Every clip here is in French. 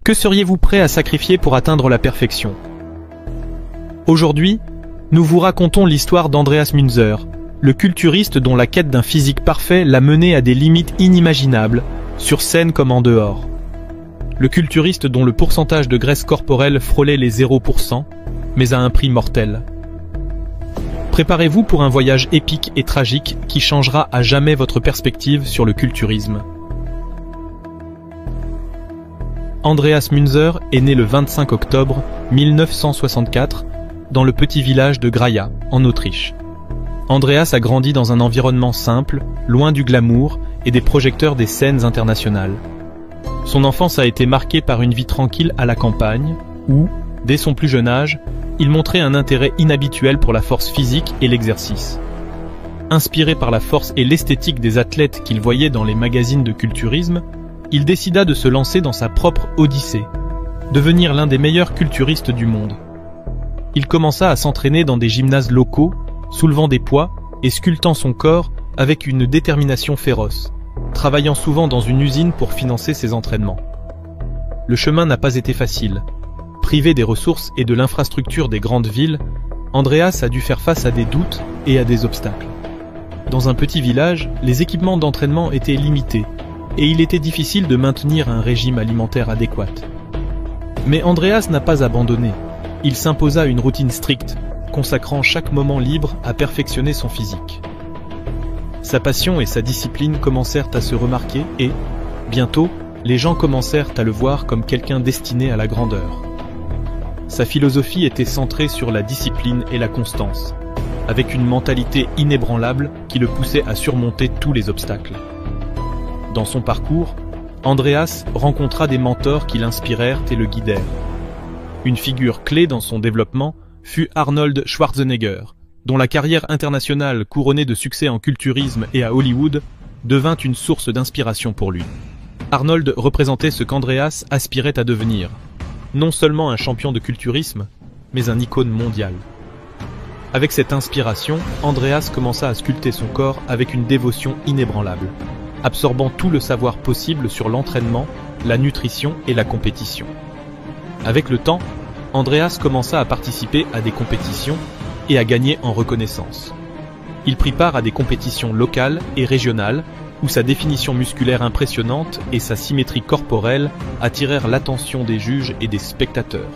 Que seriez-vous prêt à sacrifier pour atteindre la perfection? Aujourd'hui, nous vous racontons l'histoire d'Andreas Münzer, le culturiste dont la quête d'un physique parfait l'a mené à des limites inimaginables, sur scène comme en dehors. Le culturiste dont le pourcentage de graisse corporelle frôlait les 0%, mais à un prix mortel. Préparez-vous pour un voyage épique et tragique qui changera à jamais votre perspective sur le culturisme. Andreas Münzer est né le 25 octobre 1964 dans le petit village de Graja, en Autriche. Andreas a grandi dans un environnement simple, loin du glamour et des projecteurs des scènes internationales. Son enfance a été marquée par une vie tranquille à la campagne, où, dès son plus jeune âge, il montrait un intérêt inhabituel pour la force physique et l'exercice. Inspiré par la force et l'esthétique des athlètes qu'il voyait dans les magazines de culturisme, il décida de se lancer dans sa propre odyssée, devenir l'un des meilleurs culturistes du monde. Il commença à s'entraîner dans des gymnases locaux, soulevant des poids et sculptant son corps avec une détermination féroce, travaillant souvent dans une usine pour financer ses entraînements. Le chemin n'a pas été facile. Privé des ressources et de l'infrastructure des grandes villes, Andreas a dû faire face à des doutes et à des obstacles. Dans un petit village, les équipements d'entraînement étaient limités, et il était difficile de maintenir un régime alimentaire adéquat. Mais Andreas n'a pas abandonné. Il s'imposa une routine stricte, consacrant chaque moment libre à perfectionner son physique. Sa passion et sa discipline commencèrent à se remarquer et, bientôt, les gens commencèrent à le voir comme quelqu'un destiné à la grandeur. Sa philosophie était centrée sur la discipline et la constance, avec une mentalité inébranlable qui le poussait à surmonter tous les obstacles. Dans son parcours, Andreas rencontra des mentors qui l'inspirèrent et le guidèrent. Une figure clé dans son développement fut Arnold Schwarzenegger, dont la carrière internationale couronnée de succès en culturisme et à Hollywood devint une source d'inspiration pour lui. Arnold représentait ce qu'Andreas aspirait à devenir, non seulement un champion de culturisme, mais un icône mondial. Avec cette inspiration, Andreas commença à sculpter son corps avec une dévotion inébranlable, absorbant tout le savoir possible sur l'entraînement, la nutrition et la compétition. Avec le temps, Andreas commença à participer à des compétitions et à gagner en reconnaissance. Il prit part à des compétitions locales et régionales où sa définition musculaire impressionnante et sa symétrie corporelle attirèrent l'attention des juges et des spectateurs.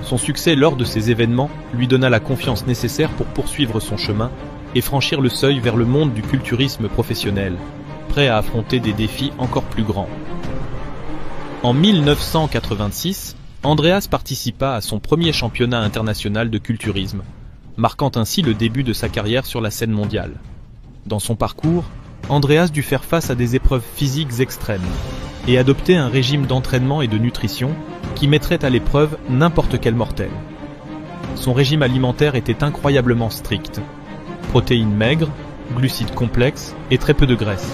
Son succès lors de ces événements lui donna la confiance nécessaire pour poursuivre son chemin et franchir le seuil vers le monde du culturisme professionnel, prêt à affronter des défis encore plus grands. En 1986, Andreas participa à son premier championnat international de culturisme, marquant ainsi le début de sa carrière sur la scène mondiale. Dans son parcours, Andreas dut faire face à des épreuves physiques extrêmes et adopter un régime d'entraînement et de nutrition qui mettrait à l'épreuve n'importe quel mortel. Son régime alimentaire était incroyablement strict. Protéines maigres, glucides complexes et très peu de graisse.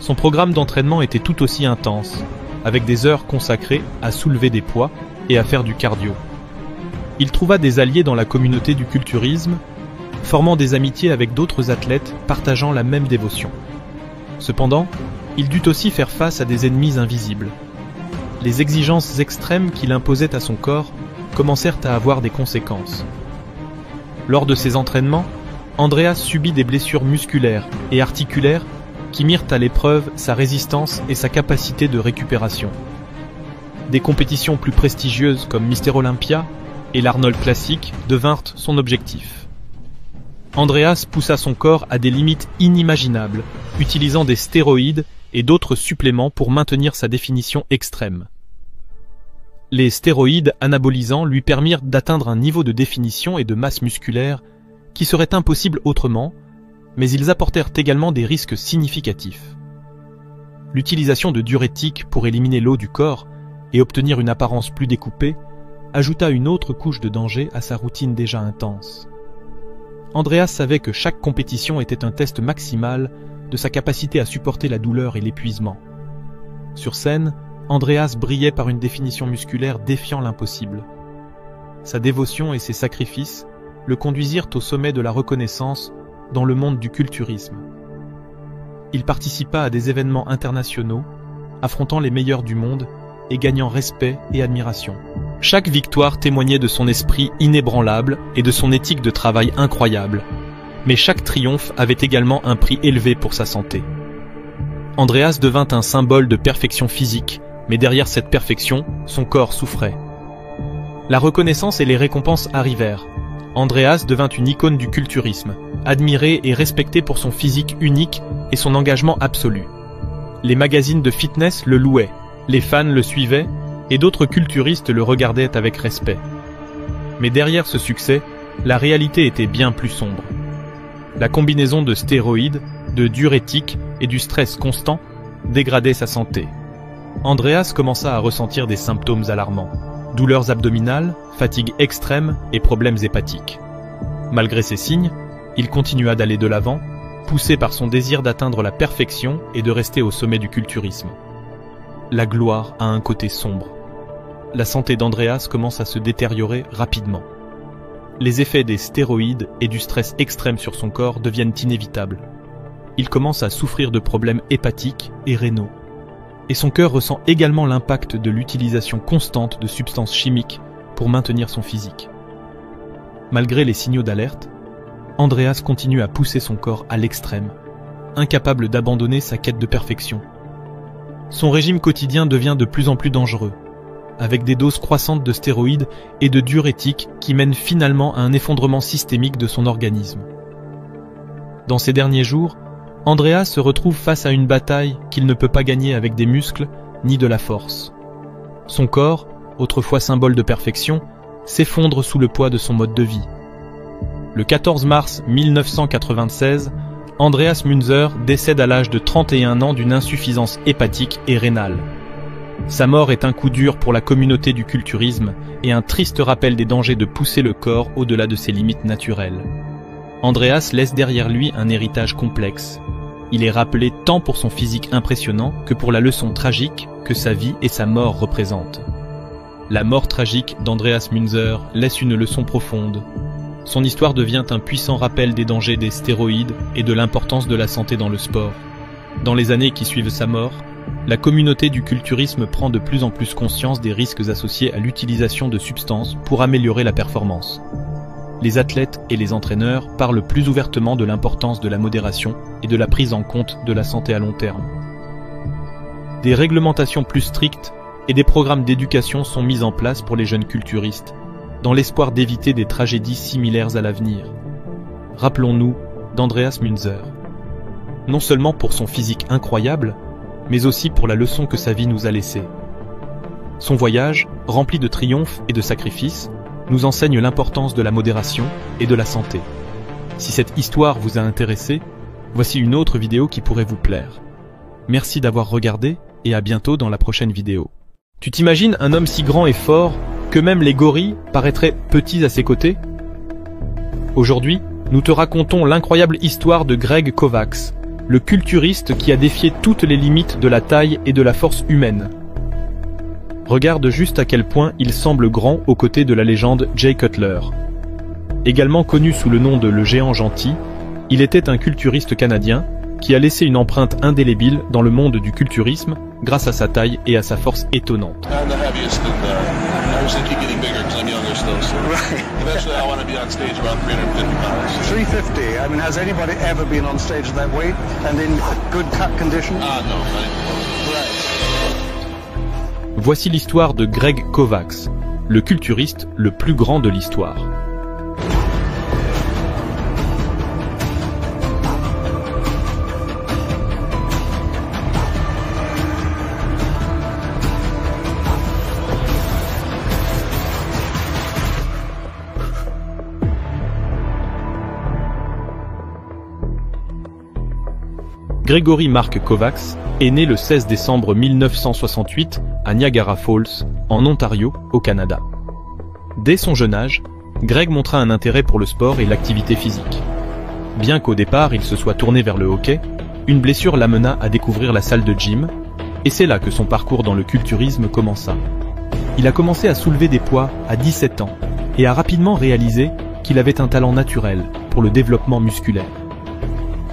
Son programme d'entraînement était tout aussi intense, avec des heures consacrées à soulever des poids et à faire du cardio. Il trouva des alliés dans la communauté du culturisme, formant des amitiés avec d'autres athlètes partageant la même dévotion. Cependant, il dut aussi faire face à des ennemis invisibles. Les exigences extrêmes qu'il imposait à son corps commencèrent à avoir des conséquences. Lors de ses entraînements, Andreas subit des blessures musculaires et articulaires qui mirent à l'épreuve sa résistance et sa capacité de récupération. Des compétitions plus prestigieuses comme Mister Olympia et l'Arnold Classic devinrent son objectif. Andreas poussa son corps à des limites inimaginables, utilisant des stéroïdes et d'autres suppléments pour maintenir sa définition extrême. Les stéroïdes anabolisants lui permirent d'atteindre un niveau de définition et de masse musculaire qui serait impossible autrement, mais ils apportèrent également des risques significatifs. L'utilisation de diurétiques pour éliminer l'eau du corps et obtenir une apparence plus découpée ajouta une autre couche de danger à sa routine déjà intense. Andreas savait que chaque compétition était un test maximal de sa capacité à supporter la douleur et l'épuisement. Sur scène, Andreas brillait par une définition musculaire défiant l'impossible. Sa dévotion et ses sacrifices le conduisirent au sommet de la reconnaissance dans le monde du culturisme. Il participa à des événements internationaux, affrontant les meilleurs du monde, et gagnant respect et admiration. Chaque victoire témoignait de son esprit inébranlable et de son éthique de travail incroyable. Mais chaque triomphe avait également un prix élevé pour sa santé. Andreas devint un symbole de perfection physique, mais derrière cette perfection, son corps souffrait. La reconnaissance et les récompenses arrivèrent. Andreas devint une icône du culturisme, admiré et respecté pour son physique unique et son engagement absolu. Les magazines de fitness le louaient, les fans le suivaient, et d'autres culturistes le regardaient avec respect. Mais derrière ce succès, la réalité était bien plus sombre. La combinaison de stéroïdes, de diurétiques et du stress constant dégradait sa santé. Andreas commença à ressentir des symptômes alarmants. Douleurs abdominales, fatigue extrême et problèmes hépatiques. Malgré ces signes, il continua d'aller de l'avant, poussé par son désir d'atteindre la perfection et de rester au sommet du culturisme. La gloire a un côté sombre. La santé d'Andreas commence à se détériorer rapidement. Les effets des stéroïdes et du stress extrême sur son corps deviennent inévitables. Il commence à souffrir de problèmes hépatiques et rénaux. Et son cœur ressent également l'impact de l'utilisation constante de substances chimiques pour maintenir son physique. Malgré les signaux d'alerte, Andreas continue à pousser son corps à l'extrême, incapable d'abandonner sa quête de perfection. Son régime quotidien devient de plus en plus dangereux, avec des doses croissantes de stéroïdes et de diurétiques qui mènent finalement à un effondrement systémique de son organisme. Dans ces derniers jours, Andreas se retrouve face à une bataille qu'il ne peut pas gagner avec des muscles ni de la force. Son corps, autrefois symbole de perfection, s'effondre sous le poids de son mode de vie. Le 14 mars 1996, Andreas Münzer décède à l'âge de 31 ans d'une insuffisance hépatique et rénale. Sa mort est un coup dur pour la communauté du culturisme et un triste rappel des dangers de pousser le corps au-delà de ses limites naturelles. Andreas laisse derrière lui un héritage complexe. Il est rappelé tant pour son physique impressionnant que pour la leçon tragique que sa vie et sa mort représentent. La mort tragique d'Andreas Münzer laisse une leçon profonde. Son histoire devient un puissant rappel des dangers des stéroïdes et de l'importance de la santé dans le sport. Dans les années qui suivent sa mort, la communauté du culturisme prend de plus en plus conscience des risques associés à l'utilisation de substances pour améliorer la performance. Les athlètes et les entraîneurs parlent plus ouvertement de l'importance de la modération et de la prise en compte de la santé à long terme. Des réglementations plus strictes et des programmes d'éducation sont mis en place pour les jeunes culturistes, dans l'espoir d'éviter des tragédies similaires à l'avenir. Rappelons-nous d'Andreas Münzer. Non seulement pour son physique incroyable, mais aussi pour la leçon que sa vie nous a laissée. Son voyage, rempli de triomphes et de sacrifices, nous enseigne l'importance de la modération et de la santé. Si cette histoire vous a intéressé, voici une autre vidéo qui pourrait vous plaire. Merci d'avoir regardé et à bientôt dans la prochaine vidéo. Tu t'imagines un homme si grand et fort que même les gorilles paraîtraient petits à ses côtés? Aujourd'hui, nous te racontons l'incroyable histoire de Greg Kovacs, le culturiste qui a défié toutes les limites de la taille et de la force humaine. Regarde juste à quel point il semble grand aux côtés de la légende Jay Cutler. Également connu sous le nom de le géant gentil, il était un culturiste canadien qui a laissé une empreinte indélébile dans le monde du culturisme grâce à sa taille et à sa force étonnante. Voici l'histoire de Greg Kovacs, le culturiste le plus grand de l'histoire. Gregory Mark Kovacs est né le 16 décembre 1968 à Niagara Falls, en Ontario, au Canada. Dès son jeune âge, Greg montra un intérêt pour le sport et l'activité physique. Bien qu'au départ il se soit tourné vers le hockey, une blessure l'amena à découvrir la salle de gym, et c'est là que son parcours dans le culturisme commença. Il a commencé à soulever des poids à 17 ans et a rapidement réalisé qu'il avait un talent naturel pour le développement musculaire.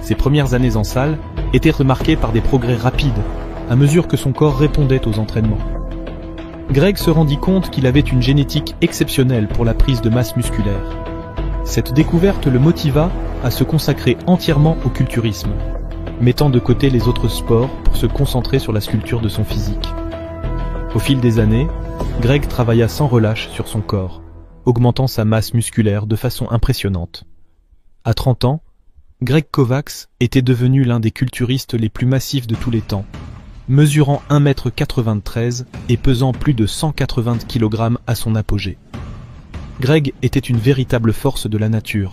Ses premières années en salle étaient remarquées par des progrès rapides à mesure que son corps répondait aux entraînements. Greg se rendit compte qu'il avait une génétique exceptionnelle pour la prise de masse musculaire. Cette découverte le motiva à se consacrer entièrement au culturisme, mettant de côté les autres sports pour se concentrer sur la sculpture de son physique. Au fil des années, Greg travailla sans relâche sur son corps, augmentant sa masse musculaire de façon impressionnante. À 30 ans, Greg Kovacs était devenu l'un des culturistes les plus massifs de tous les temps, mesurant 1,93 m et pesant plus de 180 kg à son apogée. Greg était une véritable force de la nature.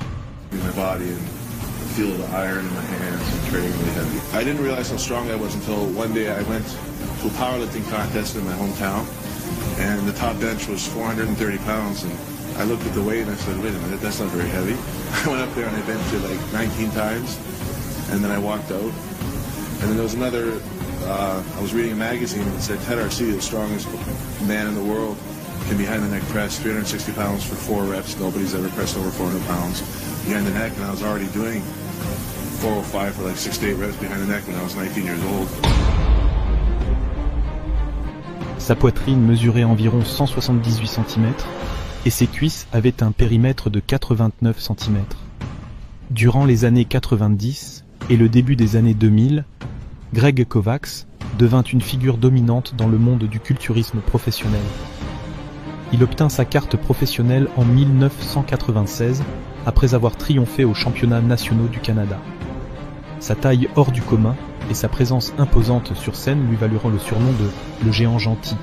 And the top bench was 430 pounds, and I looked at the weight and I said, wait a minute, that's not very heavy. I went up there and I benched it like 19 times, and then I walked out. And then there was another, I was reading a magazine that said Ted Arcidi, the strongest man in the world, can behind the neck press 360 pounds for 4 reps. Nobody's ever pressed over 400 pounds behind the neck, and I was already doing 405 for like 6 to 8 reps behind the neck when I was 19 years old. Sa poitrine mesurait environ 178 cm et ses cuisses avaient un périmètre de 89 cm. Durant les années 90 et le début des années 2000, Greg Kovacs devint une figure dominante dans le monde du culturisme professionnel. Il obtint sa carte professionnelle en 1996 après avoir triomphé aux championnats nationaux du Canada. Sa taille hors du commun et sa présence imposante sur scène lui valuront le surnom de « le géant gentil ».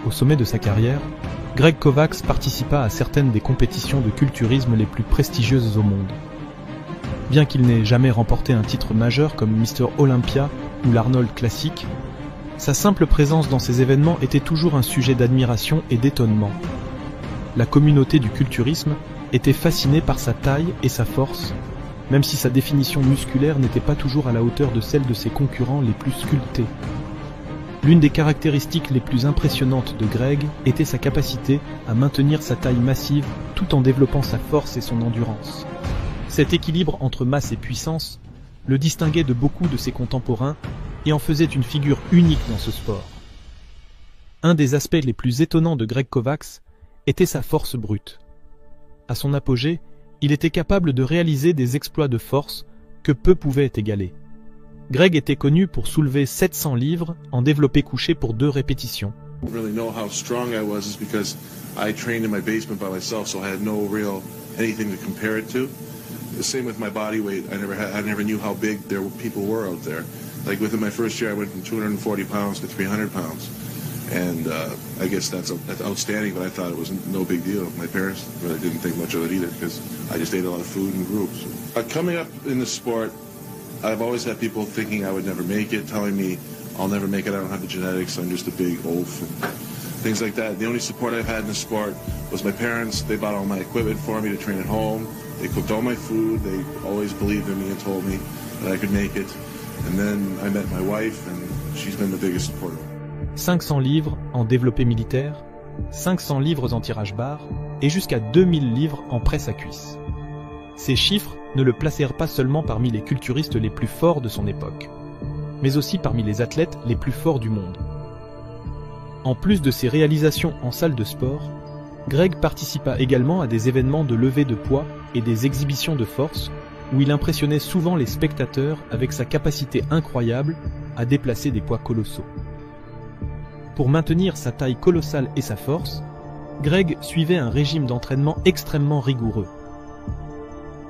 Au sommet de sa carrière, Greg Kovacs participa à certaines des compétitions de culturisme les plus prestigieuses au monde. Bien qu'il n'ait jamais remporté un titre majeur comme Mr Olympia ou l'Arnold Classic, sa simple présence dans ces événements était toujours un sujet d'admiration et d'étonnement. La communauté du culturisme était fascinée par sa taille et sa force, même si sa définition musculaire n'était pas toujours à la hauteur de celle de ses concurrents les plus sculptés. L'une des caractéristiques les plus impressionnantes de Greg était sa capacité à maintenir sa taille massive tout en développant sa force et son endurance. Cet équilibre entre masse et puissance le distinguait de beaucoup de ses contemporains et en faisait une figure unique dans ce sport. Un des aspects les plus étonnants de Greg Kovacs était sa force brute. À son apogée, il était capable de réaliser des exploits de force que peu pouvaient égaler. Greg était connu pour soulever 700 livres en développé couché pour 2 répétitions. I don't really know how strong I was is because I trained in my basement by myself, so I had no real anything to compare it to. The same with my body weight. I never knew how big people were out there. Like within my first year, I went from 240 pounds to 300 pounds. And I guess that's outstanding, but I thought it was no big deal. My parents really didn't think much of it either because I just ate a lot of food and grew. So. Coming up in the sport, I've always had people thinking I would never make it, telling me I'll never make it, I don't have the genetics, I'm just a big oaf, and things like that. The only support I've had in the sport was my parents. They bought all my equipment for me to train at home. They cooked all my food. They always believed in me and told me that I could make it. And then I met my wife, and she's been the biggest supporter. 500 livres en développé militaire, 500 livres en tirage barre et jusqu'à 2000 livres en presse à cuisse. Ces chiffres ne le placèrent pas seulement parmi les culturistes les plus forts de son époque, mais aussi parmi les athlètes les plus forts du monde. En plus de ses réalisations en salle de sport, Greg participa également à des événements de levée de poids et des exhibitions de force où il impressionnait souvent les spectateurs avec sa capacité incroyable à déplacer des poids colossaux. Pour maintenir sa taille colossale et sa force, Greg suivait un régime d'entraînement extrêmement rigoureux.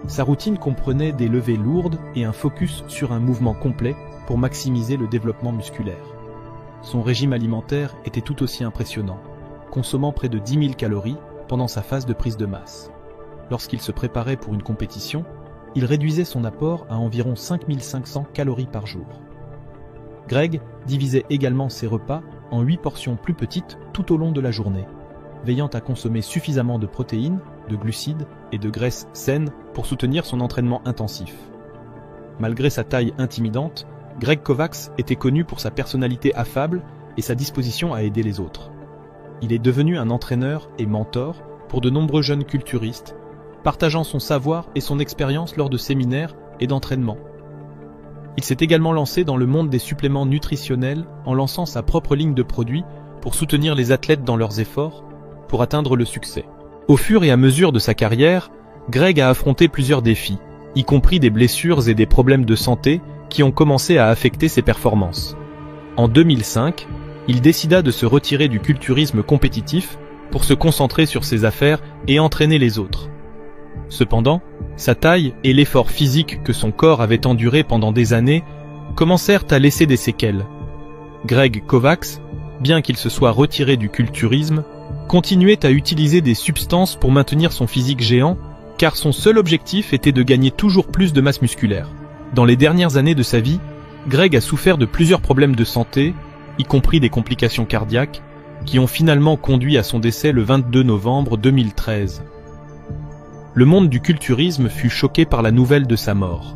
Sa routine comprenait des levées lourdes et un focus sur un mouvement complet pour maximiser le développement musculaire. Son régime alimentaire était tout aussi impressionnant, consommant près de 10 000 calories pendant sa phase de prise de masse. Lorsqu'il se préparait pour une compétition, il réduisait son apport à environ 5 500 calories par jour. Greg divisait également ses repas en 8 portions plus petites tout au long de la journée, veillant à consommer suffisamment de protéines, de glucides et de graisses saines pour soutenir son entraînement intensif. Malgré sa taille intimidante, Greg Kovacs était connu pour sa personnalité affable et sa disposition à aider les autres. Il est devenu un entraîneur et mentor pour de nombreux jeunes culturistes, partageant son savoir et son expérience lors de séminaires et d'entraînements. Il s'est également lancé dans le monde des suppléments nutritionnels en lançant sa propre ligne de produits pour soutenir les athlètes dans leurs efforts pour atteindre le succès. Au fur et à mesure de sa carrière, Greg a affronté plusieurs défis, y compris des blessures et des problèmes de santé qui ont commencé à affecter ses performances. En 2005, il décida de se retirer du culturisme compétitif pour se concentrer sur ses affaires et entraîner les autres. Cependant, sa taille et l'effort physique que son corps avait enduré pendant des années commencèrent à laisser des séquelles. Greg Kovacs, bien qu'il se soit retiré du culturisme, continuait à utiliser des substances pour maintenir son physique géant, car son seul objectif était de gagner toujours plus de masse musculaire. Dans les dernières années de sa vie, Greg a souffert de plusieurs problèmes de santé, y compris des complications cardiaques, qui ont finalement conduit à son décès le 22 novembre 2013. Le monde du culturisme fut choqué par la nouvelle de sa mort.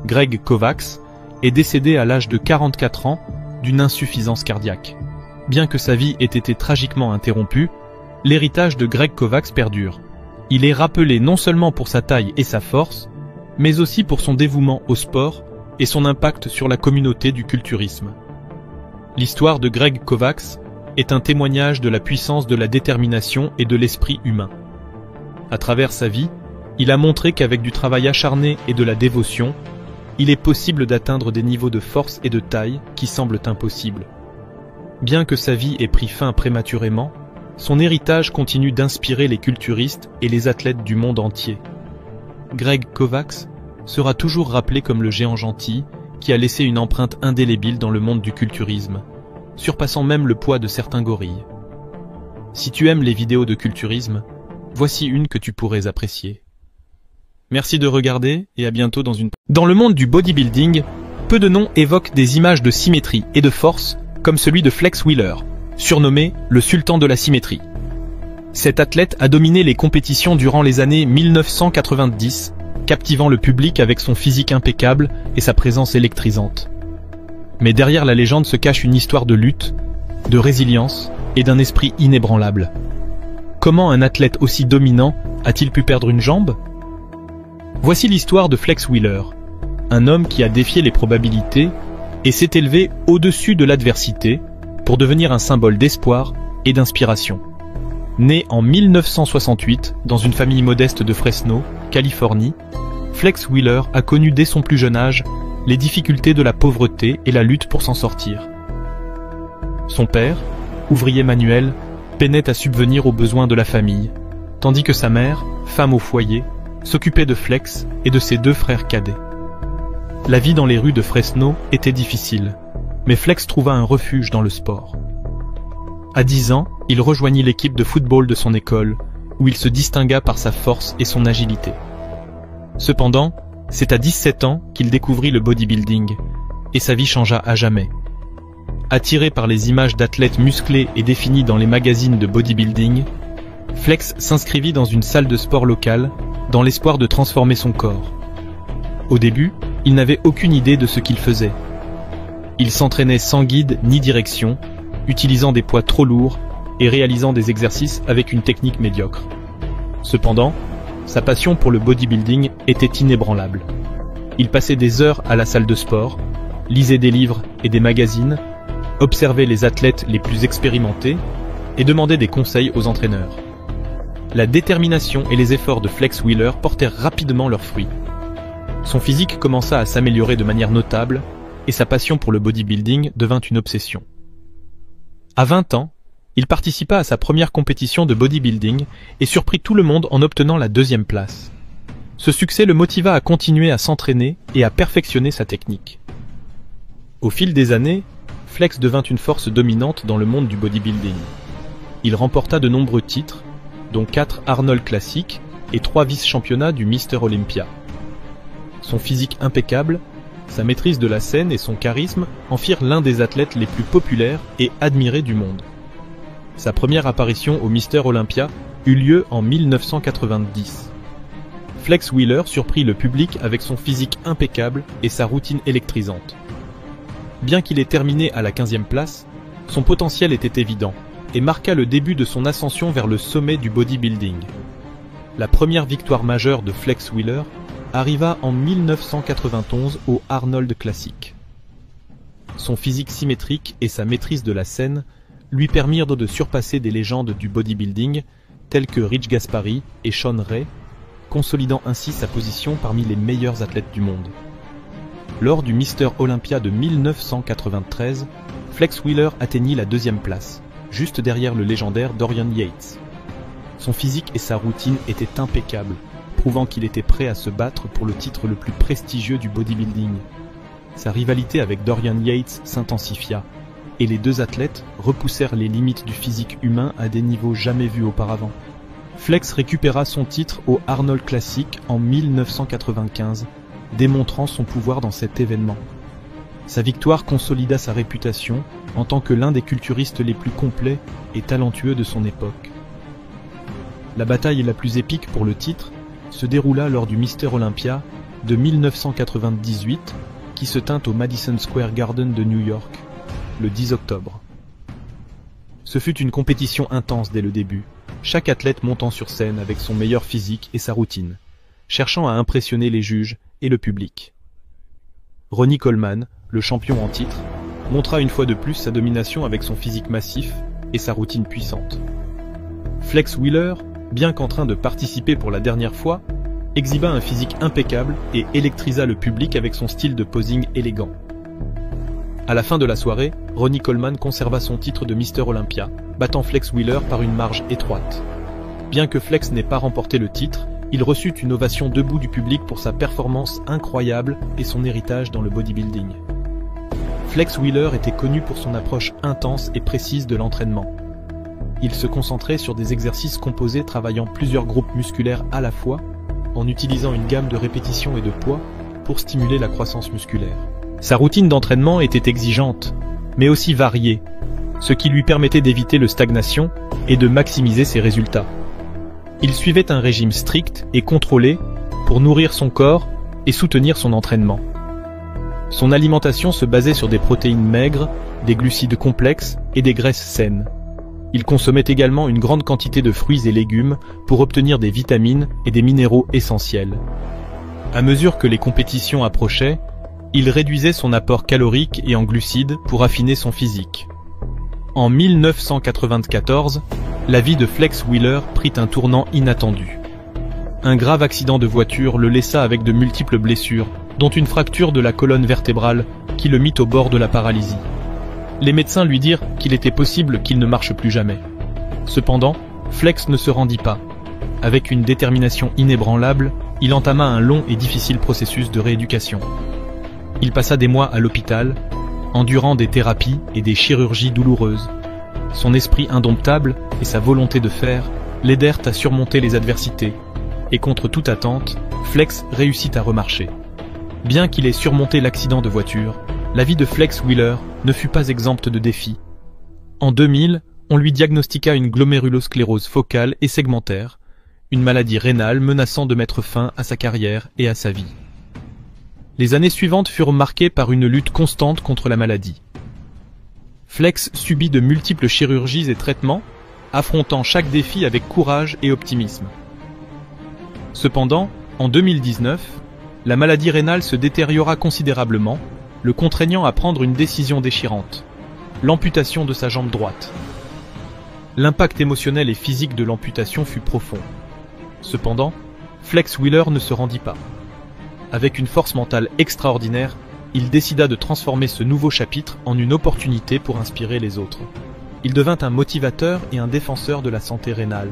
Greg Kovacs est décédé à l'âge de 44 ans d'une insuffisance cardiaque. Bien que sa vie ait été tragiquement interrompue, l'héritage de Greg Kovacs perdure. Il est rappelé non seulement pour sa taille et sa force, mais aussi pour son dévouement au sport et son impact sur la communauté du culturisme. L'histoire de Greg Kovacs est un témoignage de la puissance de la détermination et de l'esprit humain. À travers sa vie, il a montré qu'avec du travail acharné et de la dévotion, il est possible d'atteindre des niveaux de force et de taille qui semblent impossibles. Bien que sa vie ait pris fin prématurément, son héritage continue d'inspirer les culturistes et les athlètes du monde entier. Greg Kovacs sera toujours rappelé comme le géant gentil qui a laissé une empreinte indélébile dans le monde du culturisme, surpassant même le poids de certains gorilles. Si tu aimes les vidéos de culturisme, voici une que tu pourrais apprécier. Merci de regarder et à bientôt dans une... Dans le monde du bodybuilding, peu de noms évoquent des images de symétrie et de force comme celui de Flex Wheeler, surnommé le sultan de la symétrie. Cet athlète a dominé les compétitions durant les années 1990, captivant le public avec son physique impeccable et sa présence électrisante. Mais derrière la légende se cache une histoire de lutte, de résilience et d'un esprit inébranlable. Comment un athlète aussi dominant a-t-il pu perdre une jambe? Voici l'histoire de Flex Wheeler, un homme qui a défié les probabilités et s'est élevé au-dessus de l'adversité pour devenir un symbole d'espoir et d'inspiration. Né en 1968 dans une famille modeste de Fresno, Californie, Flex Wheeler a connu dès son plus jeune âge les difficultés de la pauvreté et la lutte pour s'en sortir. Son père, ouvrier manuel, peinait à subvenir aux besoins de la famille, tandis que sa mère, femme au foyer, s'occupait de Flex et de ses deux frères cadets. La vie dans les rues de Fresno était difficile, mais Flex trouva un refuge dans le sport. À 10 ans, il rejoignit l'équipe de football de son école, où il se distingua par sa force et son agilité. Cependant, c'est à 17 ans qu'il découvrit le bodybuilding, et sa vie changea à jamais. Attiré par les images d'athlètes musclés et définis dans les magazines de bodybuilding, Flex s'inscrivit dans une salle de sport locale, dans l'espoir de transformer son corps. Au début, il n'avait aucune idée de ce qu'il faisait. Il s'entraînait sans guide ni direction, utilisant des poids trop lourds et réalisant des exercices avec une technique médiocre. Cependant, sa passion pour le bodybuilding était inébranlable. Il passait des heures à la salle de sport, lisait des livres et des magazines, observait les athlètes les plus expérimentés et demandait des conseils aux entraîneurs. La détermination et les efforts de Flex Wheeler portèrent rapidement leurs fruits. Son physique commença à s'améliorer de manière notable et sa passion pour le bodybuilding devint une obsession. À 20 ans, il participa à sa première compétition de bodybuilding et surprit tout le monde en obtenant la 2e place. Ce succès le motiva à continuer à s'entraîner et à perfectionner sa technique. Au fil des années, Flex devint une force dominante dans le monde du bodybuilding. Il remporta de nombreux titres, dont 4 Arnold Classic et 3 vice-championnats du Mr Olympia. Son physique impeccable, sa maîtrise de la scène et son charisme en firent l'un des athlètes les plus populaires et admirés du monde. Sa première apparition au Mr Olympia eut lieu en 1990. Flex Wheeler surprit le public avec son physique impeccable et sa routine électrisante. Bien qu'il ait terminé à la 15e place, son potentiel était évident et marqua le début de son ascension vers le sommet du bodybuilding. La première victoire majeure de Flex Wheeler arriva en 1991 au Arnold Classic. Son physique symétrique et sa maîtrise de la scène lui permirent de surpasser des légendes du bodybuilding telles que Rich Gaspari et Shawn Ray, consolidant ainsi sa position parmi les meilleurs athlètes du monde. Lors du Mister Olympia de 1993, Flex Wheeler atteignit la 2e place, juste derrière le légendaire Dorian Yates. Son physique et sa routine étaient impeccables, prouvant qu'il était prêt à se battre pour le titre le plus prestigieux du bodybuilding. Sa rivalité avec Dorian Yates s'intensifia, et les deux athlètes repoussèrent les limites du physique humain à des niveaux jamais vus auparavant. Flex récupéra son titre au Arnold Classic en 1995, démontrant son pouvoir dans cet événement. Sa victoire consolida sa réputation en tant que l'un des culturistes les plus complets et talentueux de son époque. La bataille la plus épique pour le titre se déroula lors du Mister Olympia de 1998 qui se tint au Madison Square Garden de New York, le 10 octobre. Ce fut une compétition intense dès le début, chaque athlète montant sur scène avec son meilleur physique et sa routine, cherchant à impressionner les juges et le public. Ronnie Coleman, le champion en titre, montra une fois de plus sa domination avec son physique massif et sa routine puissante. Flex Wheeler, bien qu'en train de participer pour la dernière fois, exhiba un physique impeccable et électrisa le public avec son style de posing élégant. À la fin de la soirée, Ronnie Coleman conserva son titre de Mister Olympia, battant Flex Wheeler par une marge étroite. Bien que Flex n'ait pas remporté le titre, il reçut une ovation debout du public pour sa performance incroyable et son héritage dans le bodybuilding. Flex Wheeler était connu pour son approche intense et précise de l'entraînement. Il se concentrait sur des exercices composés travaillant plusieurs groupes musculaires à la fois, en utilisant une gamme de répétitions et de poids pour stimuler la croissance musculaire. Sa routine d'entraînement était exigeante, mais aussi variée, ce qui lui permettait d'éviter le stagnation et de maximiser ses résultats. Il suivait un régime strict et contrôlé pour nourrir son corps et soutenir son entraînement. Son alimentation se basait sur des protéines maigres, des glucides complexes et des graisses saines. Il consommait également une grande quantité de fruits et légumes pour obtenir des vitamines et des minéraux essentiels. À mesure que les compétitions approchaient, il réduisait son apport calorique et en glucides pour affiner son physique. En 1994, la vie de Flex Wheeler prit un tournant inattendu. Un grave accident de voiture le laissa avec de multiples blessures, dont une fracture de la colonne vertébrale qui le mit au bord de la paralysie. Les médecins lui dirent qu'il était possible qu'il ne marche plus jamais. Cependant, Flex ne se rendit pas. Avec une détermination inébranlable, il entama un long et difficile processus de rééducation. Il passa des mois à l'hôpital, endurant des thérapies et des chirurgies douloureuses. Son esprit indomptable et sa volonté de faire l'aidèrent à surmonter les adversités, et contre toute attente, Flex réussit à remarcher. Bien qu'il ait surmonté l'accident de voiture, la vie de Flex Wheeler ne fut pas exempte de défis. En 2000, on lui diagnostiqua une glomérulosclérose focale et segmentaire, une maladie rénale menaçant de mettre fin à sa carrière et à sa vie. Les années suivantes furent marquées par une lutte constante contre la maladie. Flex subit de multiples chirurgies et traitements, affrontant chaque défi avec courage et optimisme. Cependant, en 2019, la maladie rénale se détériora considérablement, le contraignant à prendre une décision déchirante, l'amputation de sa jambe droite. L'impact émotionnel et physique de l'amputation fut profond. Cependant, Flex Wheeler ne se rendit pas. Avec une force mentale extraordinaire, il décida de transformer ce nouveau chapitre en une opportunité pour inspirer les autres. Il devint un motivateur et un défenseur de la santé rénale,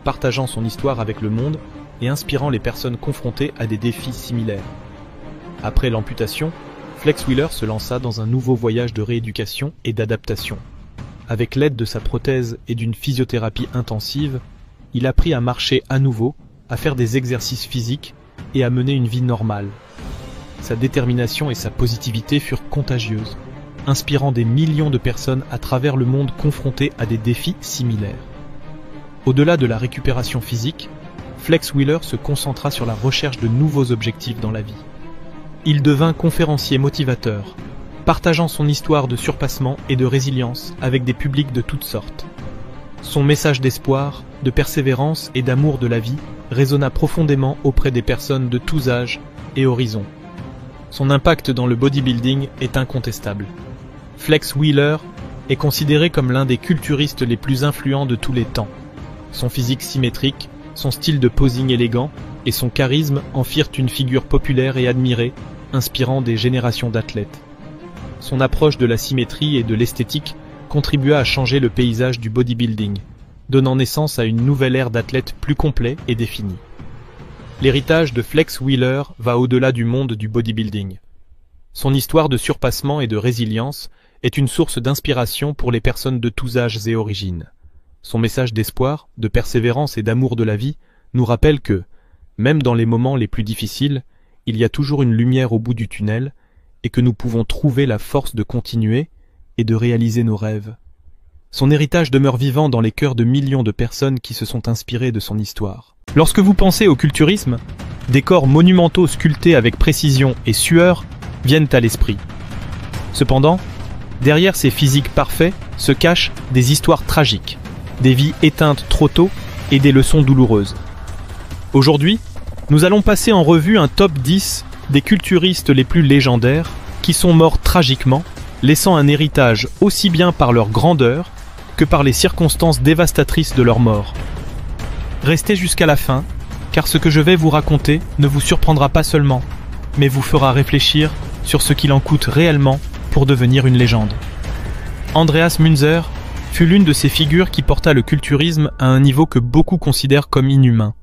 partageant son histoire avec le monde et inspirant les personnes confrontées à des défis similaires. Après l'amputation, Flex Wheeler se lança dans un nouveau voyage de rééducation et d'adaptation. Avec l'aide de sa prothèse et d'une physiothérapie intensive, il apprit à marcher à nouveau, à faire des exercices physiques et à mener une vie normale. Sa détermination et sa positivité furent contagieuses, inspirant des millions de personnes à travers le monde confrontées à des défis similaires. Au-delà de la récupération physique, Flex Wheeler se concentra sur la recherche de nouveaux objectifs dans la vie. Il devint conférencier motivateur, partageant son histoire de surpassement et de résilience avec des publics de toutes sortes. Son message d'espoir, de persévérance et d'amour de la vie résonna profondément auprès des personnes de tous âges et horizons. Son impact dans le bodybuilding est incontestable. Flex Wheeler est considéré comme l'un des culturistes les plus influents de tous les temps. Son physique symétrique, son style de posing élégant et son charisme en firent une figure populaire et admirée, inspirant des générations d'athlètes. Son approche de la symétrie et de l'esthétique contribua à changer le paysage du bodybuilding, donnant naissance à une nouvelle ère d'athlètes plus complet et défini. L'héritage de Flex Wheeler va au-delà du monde du bodybuilding. Son histoire de surpassement et de résilience est une source d'inspiration pour les personnes de tous âges et origines. Son message d'espoir, de persévérance et d'amour de la vie nous rappelle que, même dans les moments les plus difficiles, il y a toujours une lumière au bout du tunnel et que nous pouvons trouver la force de continuer et de réaliser nos rêves. Son héritage demeure vivant dans les cœurs de millions de personnes qui se sont inspirées de son histoire. Lorsque vous pensez au culturisme, des corps monumentaux sculptés avec précision et sueur viennent à l'esprit. Cependant, derrière ces physiques parfaits se cachent des histoires tragiques, des vies éteintes trop tôt et des leçons douloureuses. Aujourd'hui, nous allons passer en revue un top 10 des culturistes les plus légendaires qui sont morts tragiquement, laissant un héritage aussi bien par leur grandeur que par les circonstances dévastatrices de leur mort. Restez jusqu'à la fin, car ce que je vais vous raconter ne vous surprendra pas seulement, mais vous fera réfléchir sur ce qu'il en coûte réellement pour devenir une légende. Andreas Münzer fut l'une de ces figures qui porta le culturisme à un niveau que beaucoup considèrent comme inhumain.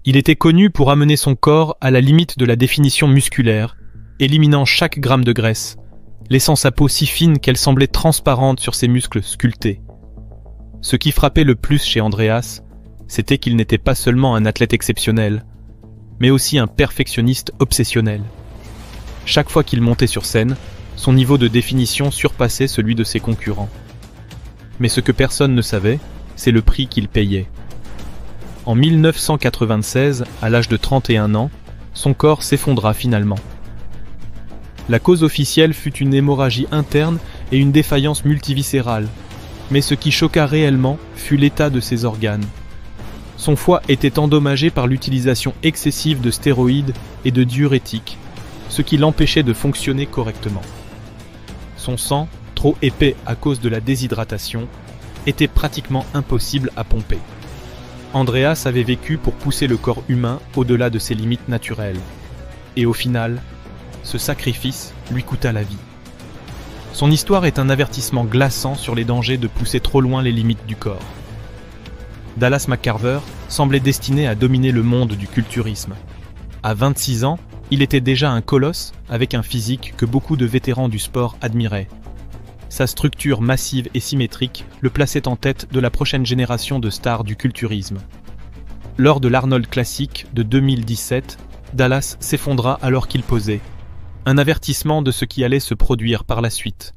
Il était connu pour amener son corps à la limite de la définition musculaire, éliminant chaque gramme de graisse, laissant sa peau si fine qu'elle semblait transparente sur ses muscles sculptés. Ce qui frappait le plus chez Andreas, c'était qu'il n'était pas seulement un athlète exceptionnel, mais aussi un perfectionniste obsessionnel. Chaque fois qu'il montait sur scène, son niveau de définition surpassait celui de ses concurrents. Mais ce que personne ne savait, c'est le prix qu'il payait. En 1996, à l'âge de 31 ans, son corps s'effondra finalement. La cause officielle fut une hémorragie interne et une défaillance multiviscérale, mais ce qui choqua réellement fut l'état de ses organes. Son foie était endommagé par l'utilisation excessive de stéroïdes et de diurétiques, ce qui l'empêchait de fonctionner correctement. Son sang, trop épais à cause de la déshydratation, était pratiquement impossible à pomper. Andreas avait vécu pour pousser le corps humain au-delà de ses limites naturelles. Et au final, ce sacrifice lui coûta la vie. Son histoire est un avertissement glaçant sur les dangers de pousser trop loin les limites du corps. Dallas McCarver semblait destiné à dominer le monde du culturisme. À 26 ans, il était déjà un colosse avec un physique que beaucoup de vétérans du sport admiraient. Sa structure massive et symétrique le plaçait en tête de la prochaine génération de stars du culturisme. Lors de l'Arnold Classic de 2017, Dallas s'effondra alors qu'il posait. Un avertissement de ce qui allait se produire par la suite.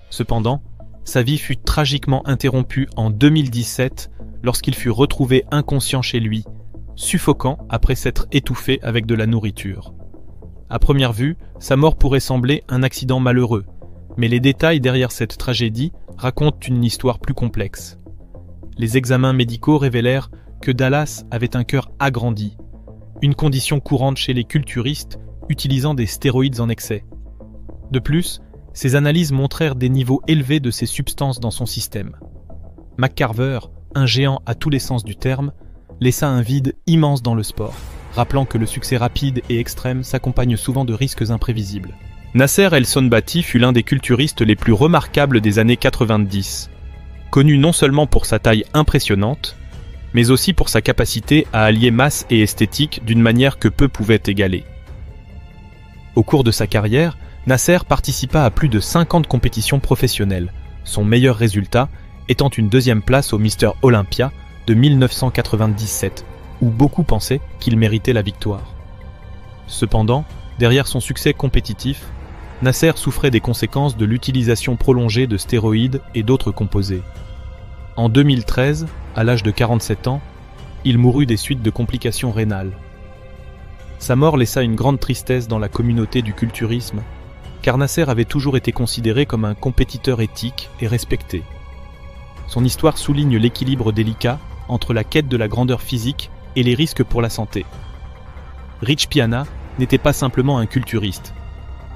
Cependant, sa vie fut tragiquement interrompue en 2017 lorsqu'il fut retrouvé inconscient chez lui, suffocant après s'être étouffé avec de la nourriture. À première vue, sa mort pourrait sembler un accident malheureux, mais les détails derrière cette tragédie racontent une histoire plus complexe. Les examens médicaux révélèrent que Dallas avait un cœur agrandi, une condition courante chez les culturistes utilisant des stéroïdes en excès. De plus, ces analyses montrèrent des niveaux élevés de ces substances dans son système. McCarver, un géant à tous les sens du terme, laissa un vide immense dans le sport, rappelant que le succès rapide et extrême s'accompagne souvent de risques imprévisibles. Nasser El Sonbati fut l'un des culturistes les plus remarquables des années 90, connu non seulement pour sa taille impressionnante, mais aussi pour sa capacité à allier masse et esthétique d'une manière que peu pouvaient égaler. Au cours de sa carrière, Nasser participa à plus de 50 compétitions professionnelles, son meilleur résultat étant une deuxième place au Mr Olympia de 1997, où beaucoup pensaient qu'il méritait la victoire. Cependant, derrière son succès compétitif, Nasser souffrait des conséquences de l'utilisation prolongée de stéroïdes et d'autres composés. En 2013, à l'âge de 47 ans, il mourut des suites de complications rénales. Sa mort laissa une grande tristesse dans la communauté du culturisme, car Nasser avait toujours été considéré comme un compétiteur éthique et respecté. Son histoire souligne l'équilibre délicat entre la quête de la grandeur physique et les risques pour la santé. Rich Piana n'était pas simplement un culturiste.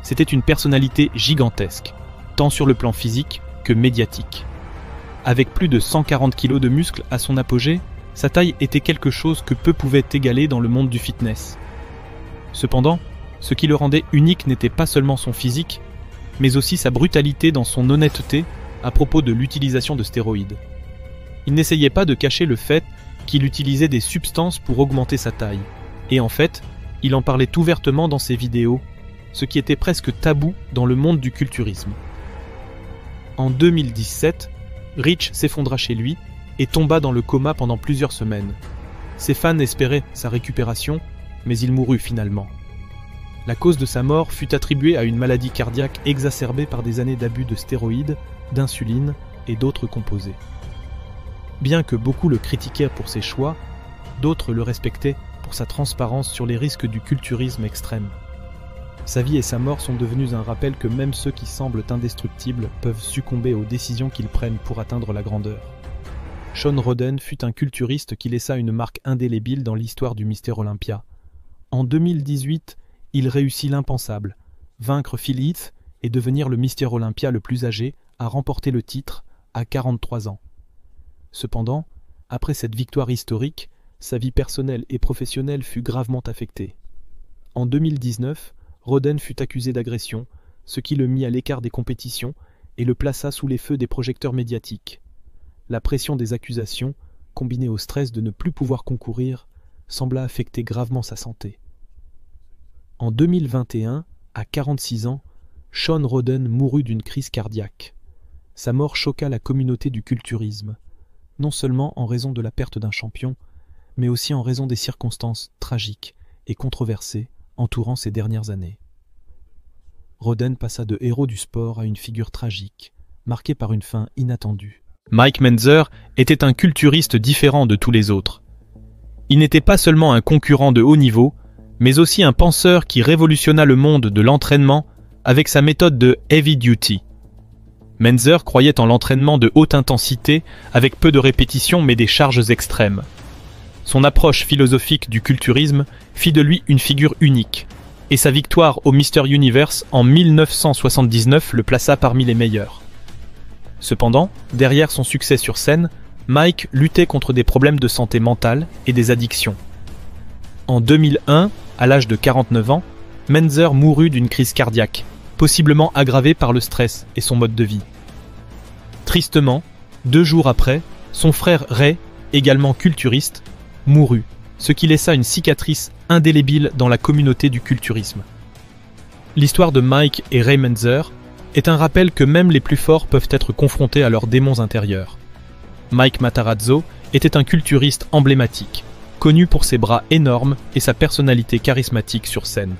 C'était une personnalité gigantesque, tant sur le plan physique que médiatique. Avec plus de 140 kg de muscles à son apogée, sa taille était quelque chose que peu pouvaient égaler dans le monde du fitness. Cependant, ce qui le rendait unique n'était pas seulement son physique, mais aussi sa brutalité dans son honnêteté à propos de l'utilisation de stéroïdes. Il n'essayait pas de cacher le fait qu'il utilisait des substances pour augmenter sa taille, et en fait, il en parlait ouvertement dans ses vidéos, ce qui était presque tabou dans le monde du culturisme. En 2017, Rich s'effondra chez lui et tomba dans le coma pendant plusieurs semaines. Ses fans espéraient sa récupération, mais il mourut finalement. La cause de sa mort fut attribuée à une maladie cardiaque exacerbée par des années d'abus de stéroïdes, d'insuline et d'autres composés. Bien que beaucoup le critiquèrent pour ses choix, d'autres le respectaient pour sa transparence sur les risques du culturisme extrême. Sa vie et sa mort sont devenus un rappel que même ceux qui semblent indestructibles peuvent succomber aux décisions qu'ils prennent pour atteindre la grandeur. Shawn Rhoden fut un culturiste qui laissa une marque indélébile dans l'histoire du Mr Olympia. En 2018, il réussit l'impensable, vaincre Phil Heath et devenir le Mr Olympia le plus âgé à remporter le titre à 43 ans. Cependant, après cette victoire historique, sa vie personnelle et professionnelle fut gravement affectée. En 2019, Rhoden fut accusé d'agression, ce qui le mit à l'écart des compétitions et le plaça sous les feux des projecteurs médiatiques. La pression des accusations, combinée au stress de ne plus pouvoir concourir, sembla affecter gravement sa santé. En 2021, à 46 ans, Shawn Rhoden mourut d'une crise cardiaque. Sa mort choqua la communauté du culturisme, non seulement en raison de la perte d'un champion, mais aussi en raison des circonstances tragiques et controversées entourant ces dernières années. Rhoden passa de héros du sport à une figure tragique, marquée par une fin inattendue. Mike Mentzer était un culturiste différent de tous les autres. Il n'était pas seulement un concurrent de haut niveau, mais aussi un penseur qui révolutionna le monde de l'entraînement avec sa méthode de heavy duty. Mentzer croyait en l'entraînement de haute intensité avec peu de répétitions mais des charges extrêmes. Son approche philosophique du culturisme fit de lui une figure unique, et sa victoire au Mr Universe en 1979 le plaça parmi les meilleurs. Cependant, derrière son succès sur scène, Mike luttait contre des problèmes de santé mentale et des addictions. En 2001, à l'âge de 49 ans, Mentzer mourut d'une crise cardiaque, possiblement aggravée par le stress et son mode de vie. Tristement, 2 jours après, son frère Ray, également culturiste, mourut, ce qui laissa une cicatrice indélébile dans la communauté du culturisme. L'histoire de Mike et Ray Mentzer est un rappel que même les plus forts peuvent être confrontés à leurs démons intérieurs. Mike Matarazzo était un culturiste emblématique, connu pour ses bras énormes et sa personnalité charismatique sur scène.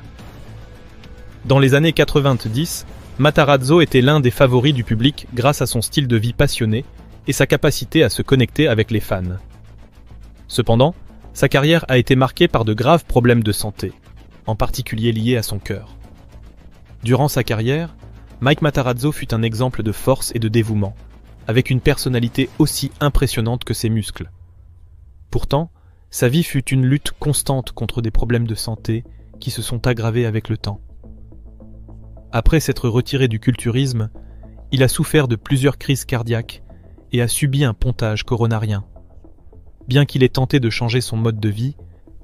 Dans les années 90, Matarazzo était l'un des favoris du public grâce à son style de vie passionné et sa capacité à se connecter avec les fans. Cependant, sa carrière a été marquée par de graves problèmes de santé, en particulier liés à son cœur. Durant sa carrière, Mike Matarazzo fut un exemple de force et de dévouement, avec une personnalité aussi impressionnante que ses muscles. Pourtant, sa vie fut une lutte constante contre des problèmes de santé qui se sont aggravés avec le temps. Après s'être retiré du culturisme, il a souffert de plusieurs crises cardiaques et a subi un pontage coronarien. Bien qu'il ait tenté de changer son mode de vie,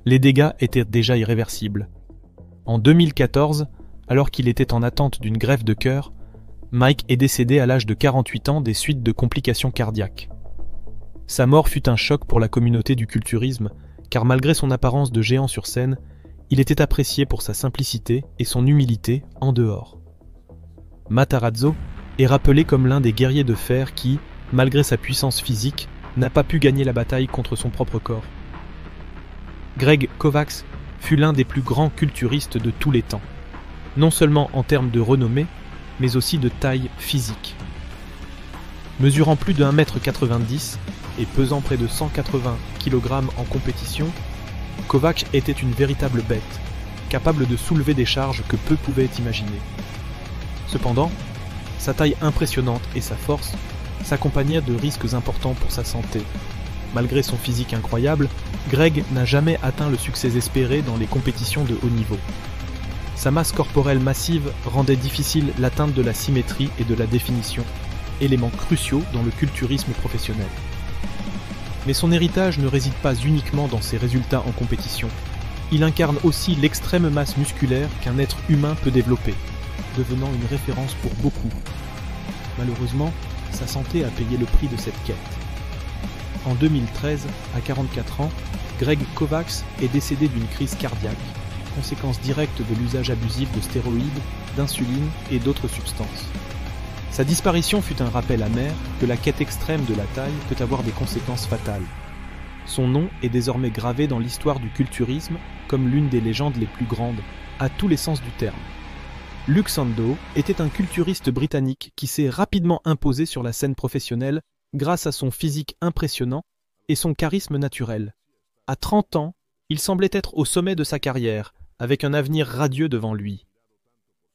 les dégâts étaient déjà irréversibles. En 2014, alors qu'il était en attente d'une greffe de cœur, Mike est décédé à l'âge de 48 ans des suites de complications cardiaques. Sa mort fut un choc pour la communauté du culturisme, car malgré son apparence de géant sur scène, il était apprécié pour sa simplicité et son humilité en dehors. Matarazzo est rappelé comme l'un des guerriers de fer qui, malgré sa puissance physique, n'a pas pu gagner la bataille contre son propre corps. Greg Kovacs fut l'un des plus grands culturistes de tous les temps, non seulement en termes de renommée, mais aussi de taille physique. Mesurant plus de 1,90 m et pesant près de 180 kg en compétition, Kovacs était une véritable bête, capable de soulever des charges que peu pouvaient imaginer. Cependant, sa taille impressionnante et sa force s'accompagnaient de risques importants pour sa santé. Malgré son physique incroyable, Greg n'a jamais atteint le succès espéré dans les compétitions de haut niveau. Sa masse corporelle massive rendait difficile l'atteinte de la symétrie et de la définition, éléments cruciaux dans le culturisme professionnel. Mais son héritage ne réside pas uniquement dans ses résultats en compétition. Il incarne aussi l'extrême masse musculaire qu'un être humain peut développer, devenant une référence pour beaucoup. Malheureusement, sa santé a payé le prix de cette quête. En 2013, à 44 ans, Greg Kovacs est décédé d'une crise cardiaque, conséquence directe de l'usage abusif de stéroïdes, d'insuline et d'autres substances. Sa disparition fut un rappel amer que la quête extrême de la taille peut avoir des conséquences fatales. Son nom est désormais gravé dans l'histoire du culturisme comme l'une des légendes les plus grandes, à tous les sens du terme. Luke Sandoe était un culturiste britannique qui s'est rapidement imposé sur la scène professionnelle grâce à son physique impressionnant et son charisme naturel. À 30 ans, il semblait être au sommet de sa carrière, avec un avenir radieux devant lui.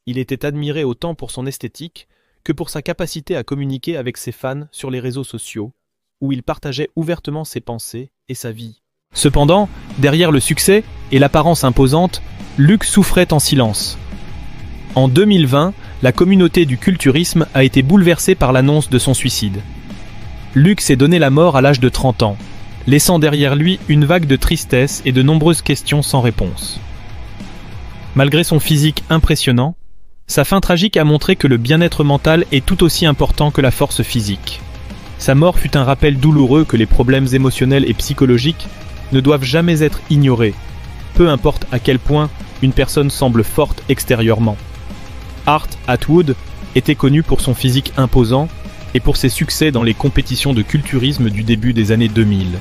Il était admiré autant pour son esthétique que pour sa capacité à communiquer avec ses fans sur les réseaux sociaux, où il partageait ouvertement ses pensées et sa vie. Cependant, derrière le succès et l'apparence imposante, Luke souffrait en silence. En 2020, la communauté du culturisme a été bouleversée par l'annonce de son suicide. Luke s'est donné la mort à l'âge de 30 ans, laissant derrière lui une vague de tristesse et de nombreuses questions sans réponse. Malgré son physique impressionnant, sa fin tragique a montré que le bien-être mental est tout aussi important que la force physique. Sa mort fut un rappel douloureux que les problèmes émotionnels et psychologiques ne doivent jamais être ignorés, peu importe à quel point une personne semble forte extérieurement. Art Atwood était connu pour son physique imposant et pour ses succès dans les compétitions de culturisme du début des années 2000.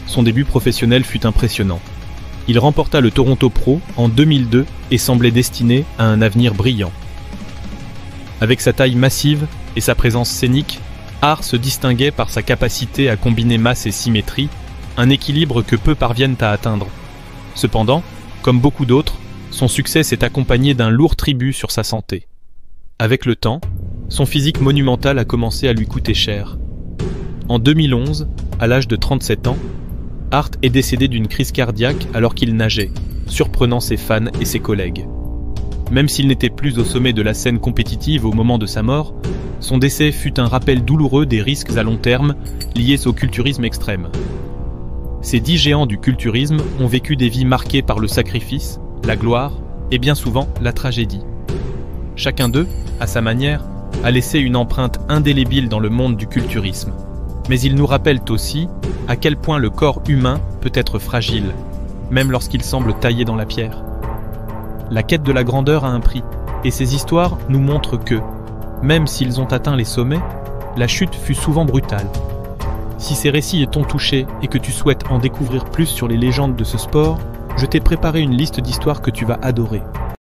Son début professionnel fut impressionnant. Il remporta le Toronto Pro en 2002 et semblait destiné à un avenir brillant. Avec sa taille massive et sa présence scénique, Art se distinguait par sa capacité à combiner masse et symétrie, un équilibre que peu parviennent à atteindre. Cependant, comme beaucoup d'autres, son succès s'est accompagné d'un lourd tribut sur sa santé. Avec le temps, son physique monumental a commencé à lui coûter cher. En 2011, à l'âge de 37 ans, Art est décédé d'une crise cardiaque alors qu'il nageait, surprenant ses fans et ses collègues. Même s'il n'était plus au sommet de la scène compétitive au moment de sa mort, son décès fut un rappel douloureux des risques à long terme liés au culturisme extrême. Ces 10 géants du culturisme ont vécu des vies marquées par le sacrifice, la gloire et bien souvent la tragédie. Chacun d'eux, à sa manière, a laissé une empreinte indélébile dans le monde du culturisme. Mais ils nous rappellent aussi à quel point le corps humain peut être fragile, même lorsqu'il semble taillé dans la pierre. La quête de la grandeur a un prix, et ces histoires nous montrent que, même s'ils ont atteint les sommets, la chute fut souvent brutale. Si ces récits t'ont touché et que tu souhaites en découvrir plus sur les légendes de ce sport, je t'ai préparé une liste d'histoires que tu vas adorer.